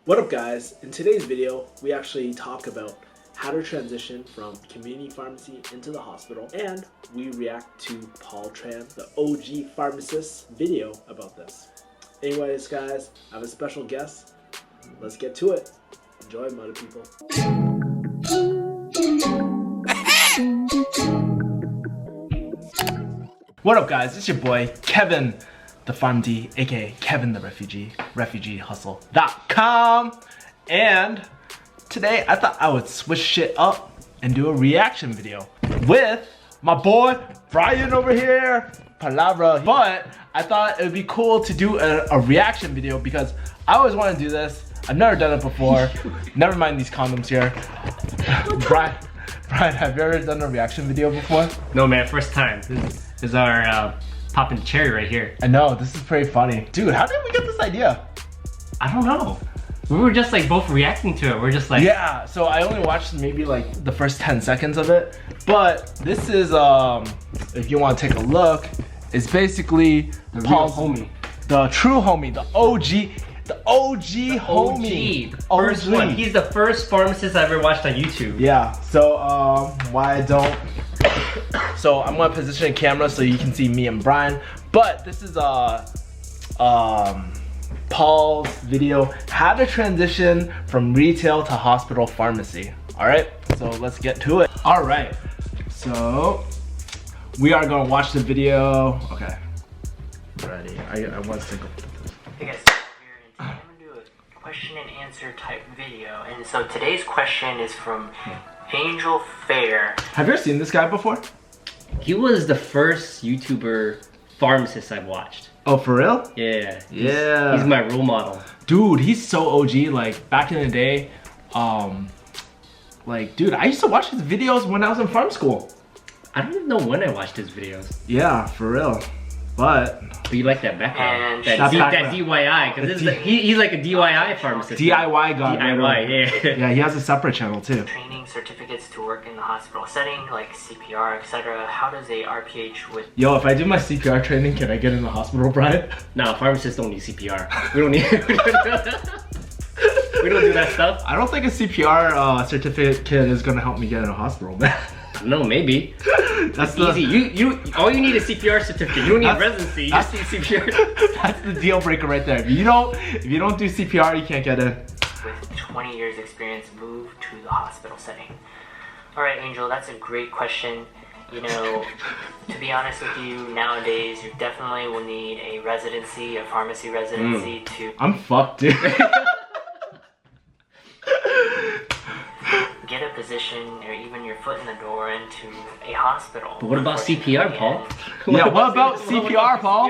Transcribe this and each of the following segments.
What up guys? In today's video, we actually talk about how to transition from community pharmacy into the hospital, and we react to Paul Tran, the OG pharmacist video about this. Anyways guys, I have a special guest. Let's get to it. Enjoy, mother people. What up guys, it's your boy Kevin the PharmD, aka Kevin the Refugee, refugeehustle.com, and today I thought I would switch shit up and do a reaction video with my boy Brian over here, Palabra. But I thought it would be cool to do a reaction video because I always want to do this. I've never done it before. Never mind these condoms here. Brian, have you ever done a reaction video before? No man, first time. This is our popping the cherry right here. I know, this is pretty funny. Dude, how did we get this idea? I don't know. We were just like both reacting to it. We're just like... Yeah, so I only watched maybe like the first 10 seconds of it. But this is, if you want to take a look, it's basically the Paul's homie. The true homie, the OG. The OG homie. The first one. He's the first pharmacist I ever watched on YouTube. Yeah, so why I don't... So I'm gonna position a camera so you can see me and Brian. But this is Paul's video, how to transition from retail to hospital pharmacy. Alright, so let's get to it. Alright, so we are gonna watch the video. Okay, ready. I want to go. Hey guys, I'm gonna do a question and answer type video, and so today's question is from Angel Fair. Have you ever seen this guy before? He was the first YouTuber pharmacist I've watched. Oh, for real? Yeah. Yeah. He's my role model. Dude, he's so OG. Like back in the day, like dude, I used to watch his videos when I was in pharm school. I don't even know when I watched his videos. Yeah, for real. But you like that background. And that DIY, because he's like a DIY pharmacist. DIY guy. DIY, yeah. Yeah, he has a separate channel too. Training certificates to work in the hospital setting, like CPR, etc. How does a RPH with... Yo, if I do my CPR training, can I get in the hospital, Brian? No, pharmacists don't need CPR. We don't need... we don't do that stuff. I don't think a CPR certificate is gonna help me get in a hospital, man. No, maybe. That's easy. You all you need is CPR certificate. You don't need residency. You just need CPR. That's the deal breaker right there. If you don't do CPR, you can't get in. With 20 years experience, move to the hospital setting. All right, Angel, that's a great question. You know, to be honest with you, nowadays you definitely will need a residency, a pharmacy residency to... I'm fucked, dude. Get a position or even your foot in the door into a hospital. But what about CPR, Paul? Yeah, what about CPR, Paul?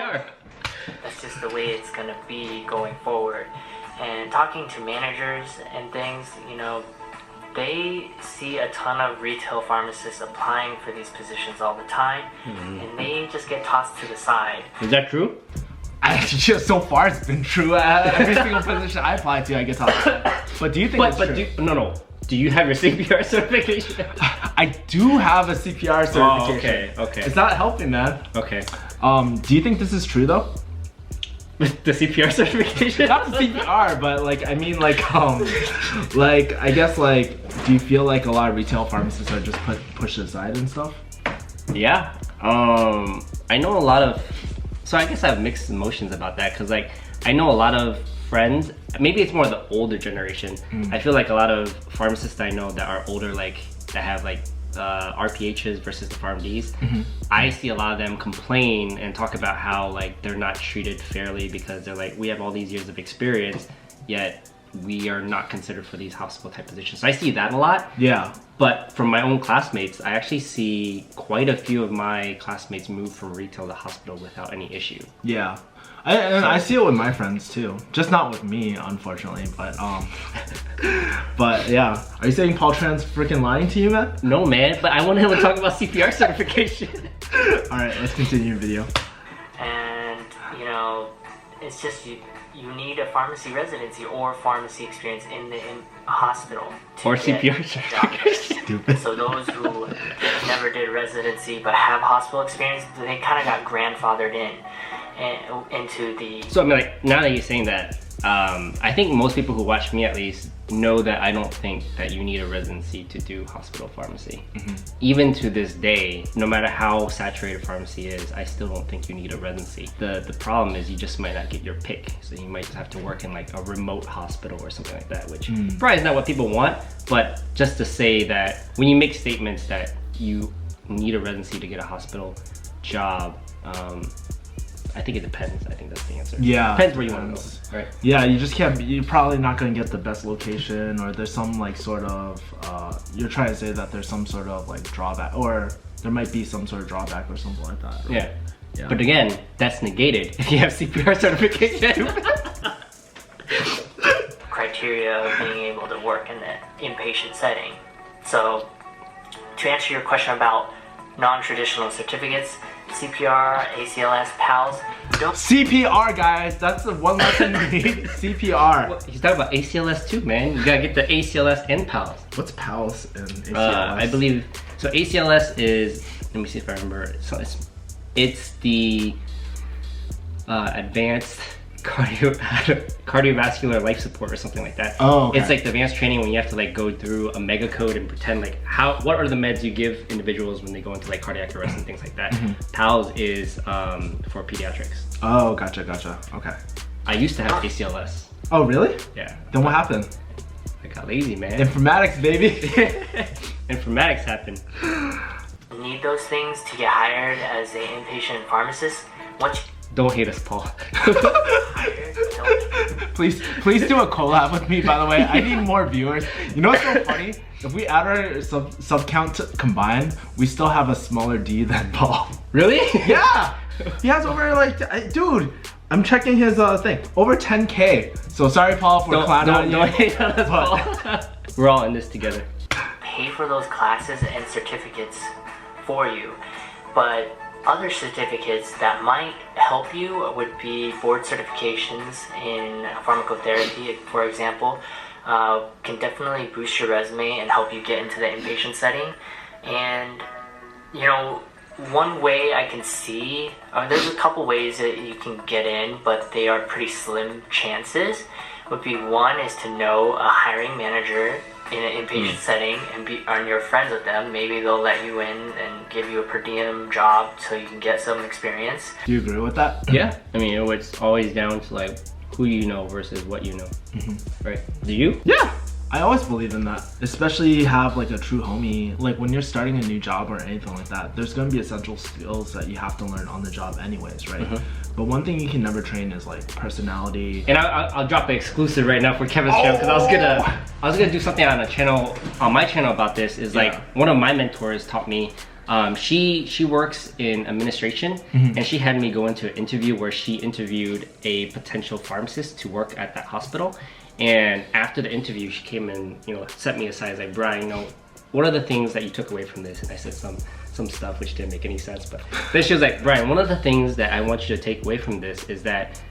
That's just the way it's gonna be going forward. And talking to managers and things, you know, they see a ton of retail pharmacists applying for these positions all the time, and they just get tossed to the side. Is that true? Just so far, it's been true. Every single position I apply to, I get tossed to the side. But do you think it's true? No. Do you have your CPR certification? I do have a CPR certification. Oh, okay. It's not helping, man. Okay. Do you think this is true though? The CPR certification? Not the CPR, but like, I mean like, like, I guess like, do you feel like a lot of retail pharmacists are just pushed aside and stuff? Yeah. I know a lot of, so I guess I have mixed emotions about that, because like, I know a lot of friends, maybe it's more the older generation. I feel like a lot of pharmacists I know that are older, like that have like RPHs versus the PharmDs, I see a lot of them complain and talk about how like they're not treated fairly because they're like, we have all these years of experience, yet we are not considered for these hospital type positions. So I see that a lot. Yeah. But from my own classmates, I actually see quite a few of my classmates move from retail to hospital without any issue. Yeah. I see it with my friends too. Just not with me, unfortunately, but but yeah. Are you saying Paul Tran's freaking lying to you, man? No, man, but I want him to talk about CPR certification. Alright, let's continue your video. And, you know, it's just you need a pharmacy residency or pharmacy experience in a hospital. Or CPR certification. Stupid. So those who never did residency but have hospital experience, they kind of got grandfathered into the... So I mean, like, now that you're saying that, I think most people who watch me at least know that I don't think that you need a residency to do hospital pharmacy. Even to this day, no matter how saturated pharmacy is, I still don't think you need a residency. The problem is you just might not get your pick. So you might just have to work in like a remote hospital or something like that, which probably is not what people want. But just to say that when you make statements that you need a residency to get a hospital job, I think it depends. I think that's the answer. Yeah. Depends where you want to go, right? Yeah, you just can't, you're probably not going to get the best location, or there's some like sort of, you're trying to say that there's some sort of like drawback, or there might be some sort of drawback or something like that. Right? Yeah. But again, that's negated if you have CPR certification. Criteria of being able to work in the inpatient setting. So to answer your question about non-traditional certificates, CPR, ACLS, PALS, don't... CPR, guys, that's the one lesson you need. CPR. Well, he's talking about ACLS too, man. You gotta get the ACLS and PALS. What's PALS and ACLS? I believe, so ACLS is, let me see if I remember, it's the advanced cardiovascular life support or something like that. Oh, okay. It's like the advanced training when you have to like go through a mega code and pretend like what are the meds you give individuals when they go into like cardiac arrest and things like that. PALS is for pediatrics. Oh, gotcha. Okay. I used to have ACLS. Oh, really? Yeah. Then what happened? I got lazy, man. Informatics, baby. Informatics happened. Need those things to get hired as an inpatient pharmacist. Once Don't hate us, Paul. Please do a collab with me, by the way. I need more viewers. You know what's so funny? If we add our sub count combined, we still have a smaller D than Paul. Really? Yeah! He has over like, dude, I'm checking his thing. Over 10K. So sorry, Paul, for clowning on you. Don't hate on us, Paul. We're all in this together. pay for those classes and certificates for you, but other certificates that might help you would be board certifications in pharmacotherapy, for example. Can definitely boost your resume and help you get into the inpatient setting. And you know, one way I can see, there's a couple ways that you can get in, but they are pretty slim chances. Would be one is to know a hiring manager in an inpatient setting and you're friends with them. Maybe they'll let you in and give you a per diem job so you can get some experience. Do you agree with that? Yeah, I mean, it's always down to like who you know versus what you know, right? Do you? Yeah, I always believe in that. Especially have like a true homie. Like when you're starting a new job or anything like that, there's gonna be essential skills that you have to learn on the job anyways, right? But one thing you can never train is like personality. And I'll drop an exclusive right now for Kevin's channel, because I was gonna do something on my channel about this. Is like one of my mentors taught me. She works in administration, and she had me go into an interview where she interviewed a potential pharmacist to work at that hospital. And after the interview, she came and set me aside. Like, Brian, what are the things that you took away from this? And I said some stuff which didn't make any sense. But then she was like, Brian, one of the things that I want you to take away from this is that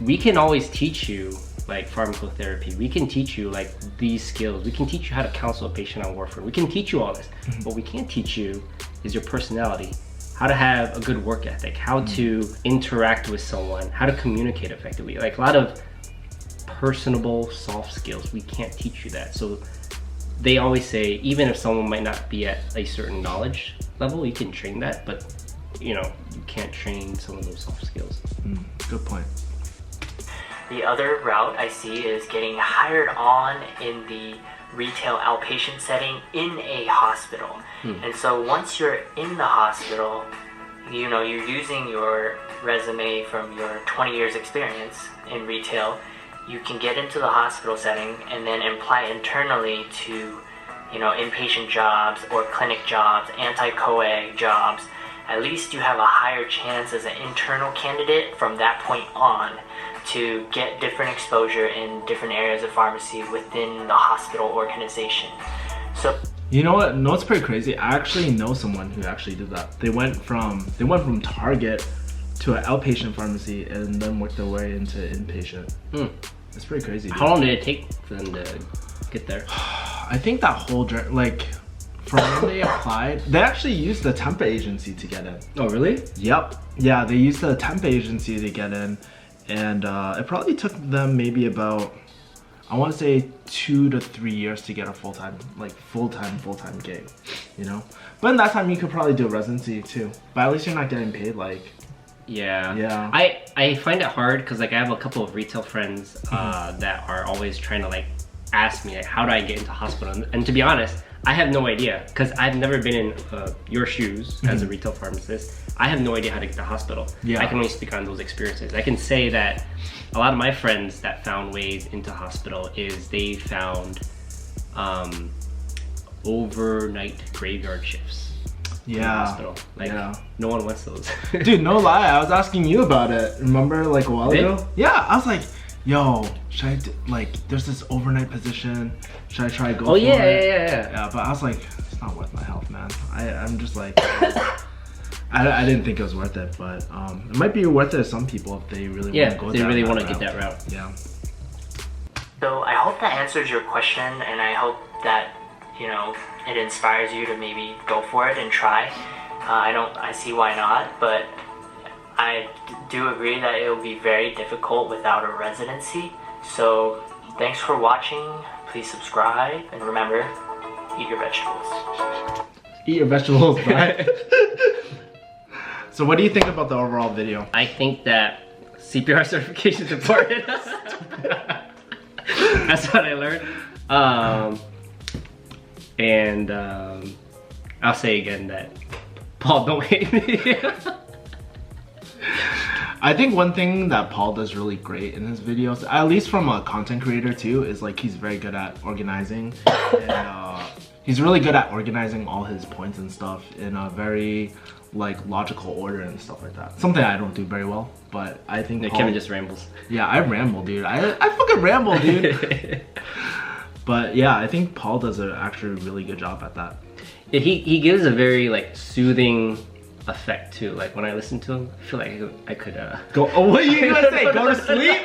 we can always teach you like pharmacotherapy. We can teach you like these skills. We can teach you how to counsel a patient on warfarin. We can teach you all this. What we can't teach you is your personality, how to have a good work ethic, how to interact with someone, how to communicate effectively. Like a lot of personable soft skills, we can't teach you that. So they always say, even if someone might not be at a certain knowledge level, you can train that, but you can't train some of those soft skills. Good point. The other route I see is getting hired on in the retail outpatient setting in a hospital. And so once you're in the hospital, you're using your resume from your 20 years experience in retail. You can get into the hospital setting and then apply internally to, inpatient jobs or clinic jobs, anti-coag jobs. At least you have a higher chance as an internal candidate from that point on to get different exposure in different areas of pharmacy within the hospital organization. So you know what? No, it's pretty crazy. I actually know someone who actually did that. They went from Target to an outpatient pharmacy and then worked their way into inpatient. It's pretty crazy. Dude. How long did it take for them to get there? I think that whole journey, like from when they applied, they actually used the temp agency to get in. Oh, really? Yep. Yeah, they used the temp agency to get in. and it probably took them maybe about, I want to say 2 to 3 years to get a full-time gig, you know. But in that time, you could probably do a residency too. But at least you're not getting paid like. Yeah. I find it hard because like I have a couple of retail friends that are always trying to like ask me like, how do I get into hospital? And to be honest, I have no idea because I've never been in your shoes as a retail pharmacist. I have no idea how to get to hospital. I can only speak on those experiences. I can say that a lot of my friends that found ways into hospital is they found overnight graveyard shifts in the hospital. Like no one wants those. Dude, no lie, I was asking you about it. Remember like a while ago? Yeah, I was like, yo, should I like, there's this overnight position. Should I try to go for it? Yeah, but I was like, it's not worth my health, man. I'm just like, I didn't think it was worth it, but it might be worth it to some people if they really want to go they really want to get that route. Yeah. So I hope that answers your question, and I hope that, you know, it inspires you to maybe go for it and try. I see why not, but I do agree that it will be very difficult without a residency. So thanks for watching. Please subscribe, and remember, eat your vegetables. Eat your vegetables, right? So what do you think about the overall video? I think that CPR certification is important. That's what I learned. I'll say again that Paul, don't hate me. I think one thing that Paul does really great in his videos, at least from a content creator too, is like he's very good at organizing. And he's really good at organizing all his points and stuff in a very like logical order and stuff like that. Something I don't do very well, but I think Paul, Kevin just rambles. Yeah, I ramble, dude. I fucking ramble, dude. But yeah, I think Paul does actually a really good job at that. Yeah, he gives a very like soothing effect too. Like when I listen to him, I feel like I could go. Oh, what are you gonna say? Go to sleep?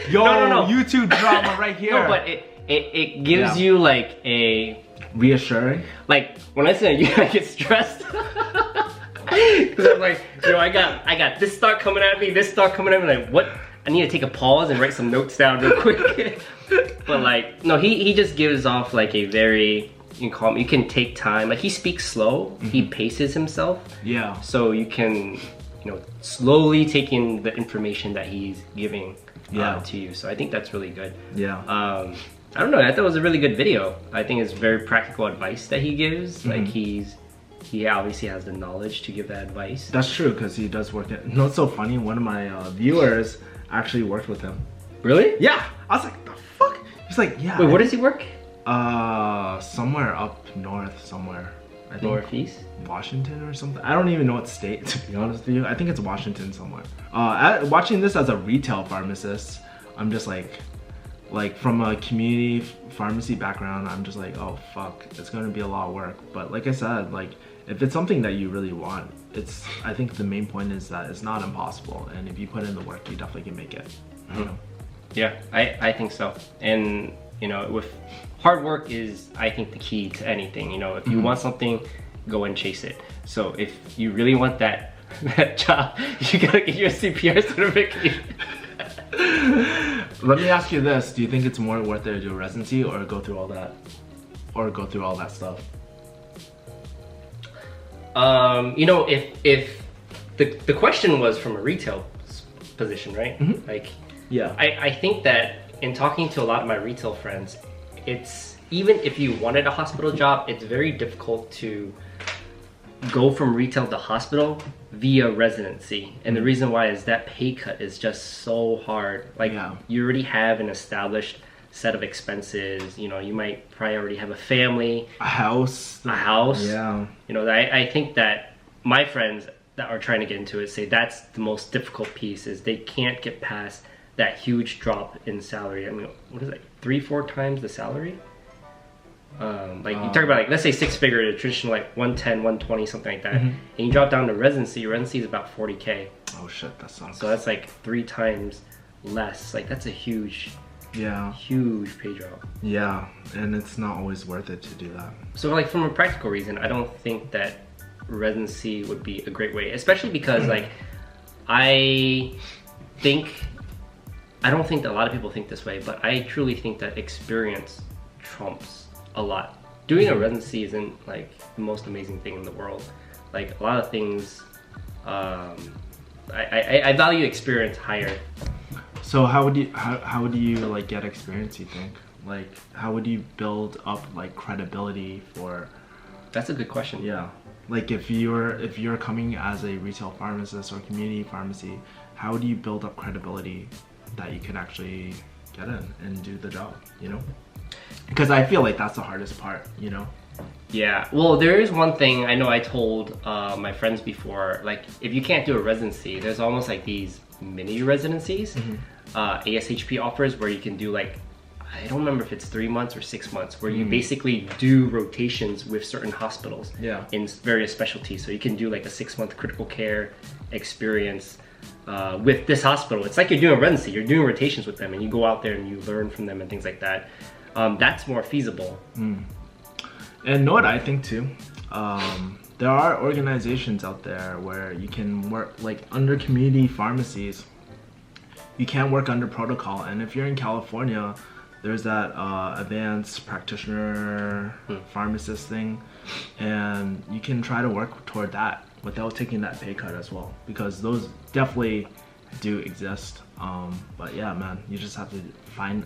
Yo, no. YouTube drama right here. No, but it gives you like a reassuring. Like when I listen to you, I get stressed. Because I'm like, yo, I got this thought coming at me, this thought coming at me. Like, what? I need to take a pause and write some notes down real quick. But like, no, he just gives off like a very, you can take time. Like he speaks slow, he paces himself. Yeah. So you can, you know, slowly take in the information that he's giving to you. So I think that's really good. Yeah. I don't know, I thought it was a really good video. I think it's very practical advice that he gives. Like he obviously has the knowledge to give that advice. That's true, because he does work at, you know, it's so funny, one of my viewers actually worked with him. Really? Yeah. I was like, the fuck? He's like, yeah. Wait, where does he work? Somewhere up north somewhere. I think Northeast? Washington or something. I don't even know what state, to be honest with you. I think it's Washington somewhere. Watching this as a retail pharmacist, I'm just like from a community pharmacy background, I'm just like, oh fuck, it's gonna be a lot of work. But like I said, like if it's something that you really want, I think the main point is that it's not impossible, and if you put in the work, you definitely can make it. You know? Yeah, I think so. And you know, with hard work is, I think, the key to anything. You know, if you want something, go and chase it. So if you really want that job, you gotta get your CPR certification. Let me ask you this: do you think it's more worth it to do a residency or go through all that, stuff? You know, if the question was from a retail position, right? Like, yeah, I think that in talking to a lot of my retail friends, it's, even if you wanted a hospital job, it's very difficult to go from retail to hospital via residency. And the reason why is that pay cut is just so hard. Like, you already have an established set of expenses. You know, you might probably already have a family, a house. Yeah. You know, I think that my friends that are trying to get into it say that's the most difficult piece, is they can't get past that huge drop in salary. I mean, what is it, 3-4 times the salary? Like you talk about, like, let's say 6-figure, the traditional like 110, 120, something like that, and you drop down to residency is about 40K. Oh shit, that sucks. So that's like 3 times less. Like that's a huge pay drop. Yeah, and it's not always worth it to do that. So like from a practical reason, I don't think that residency would be a great way, especially because like I think I don't think that a lot of people think this way, but I truly think that experience trumps a lot. Doing a residency isn't like the most amazing thing in the world. Like a lot of things, I value experience higher. So how would you like get experience, you think? Like how would you build up like credibility for? That's a good question. Yeah. Like if you're coming as a retail pharmacist or community pharmacy, how do you build up credibility that you can actually get in and do the job, you know? Because I feel like that's the hardest part, you know? Yeah, well, there is one thing I know I told my friends before, like if you can't do a residency, there's almost like these mini residencies, ASHP offers where you can do like, I don't remember if it's 3 months or 6 months, where you basically do rotations with certain hospitals in various specialties. So you can do like a 6-month critical care experience with this hospital. It's like you're doing a residency, you're doing rotations with them and you go out there and you learn from them and things like that. That's more feasible. And know what I think too? There are organizations out there where you can work like under community pharmacies. You can work under protocol, and if you're in California, there's that advanced practitioner pharmacist thing, and you can try to work toward that without taking that pay cut as well, because those definitely do exist. But yeah, man, you just have to find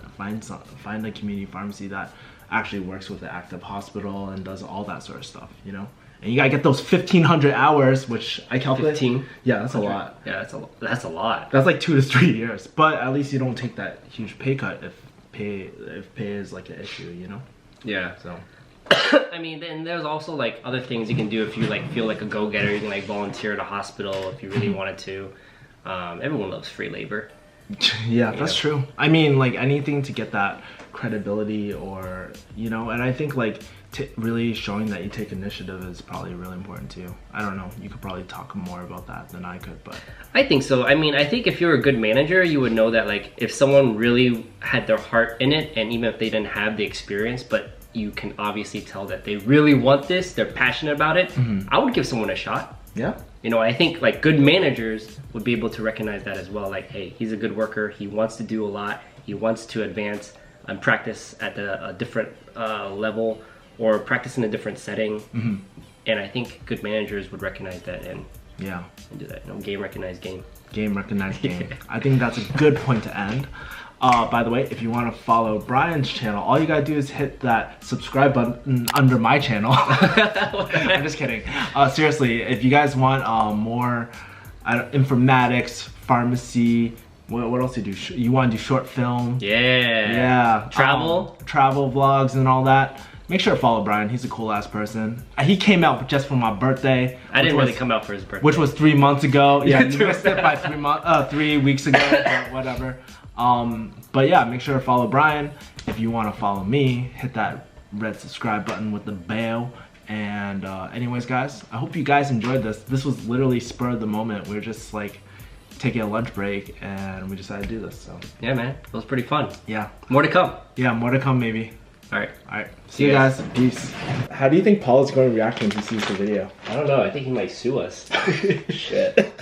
a community pharmacy that actually works with the active hospital and does all that sort of stuff, you know? And you gotta get those 1,500 hours, which I calculate. 15? Yeah, that's a lot. Yeah, that's a lot. That's like 2 to 3 years. But at least you don't take that huge pay cut if pay is like an issue, you know? Yeah. So. I mean, then there's also like other things you can do if you like feel like a go-getter. You can like volunteer at a hospital if you really wanted to. Everyone loves free labor. Yeah, that's true. I mean, like anything to get that credibility, or you know, and I think like really showing that you take initiative is probably really important too. I don't know, you could probably talk more about that than I could, but I think so. I mean, I think if you're a good manager, you would know that like if someone really had their heart in it, and even if they didn't have the experience, but you can obviously tell that they really want this, they're passionate about it, I would give someone a shot. Yeah. You know, I think like good managers would be able to recognize that as well. Like, hey, he's a good worker. He wants to do a lot. He wants to advance and practice at a different level, or practice in a different setting. And I think good managers would recognize that and do that. You know, game recognized game. Game recognized game. I think that's a good point to end. By the way, if you want to follow Brian's channel, all you gotta do is hit that subscribe button under my channel. I'm just kidding. Seriously, if you guys want more informatics, pharmacy, what else do you do? You want to do short film? Yeah. Travel vlogs and all that. Make sure to follow Brian. He's a cool ass person. He came out just for my birthday. I didn't really come out for his birthday, which was 3 months ago. Yeah, you missed it by 3 weeks ago, but whatever. But yeah, make sure to follow Brian. If you want to follow me, hit that red subscribe button with the bell. And anyways, guys, I hope you guys enjoyed this. This was literally spur of the moment. We were just like taking a lunch break and we decided to do this. So yeah, man, it was pretty fun. Yeah. More to come. Yeah, more to come maybe. All right. See you guys. Peace. How do you think Paul is going to react when he sees the video? I don't know. I think he might sue us. Shit.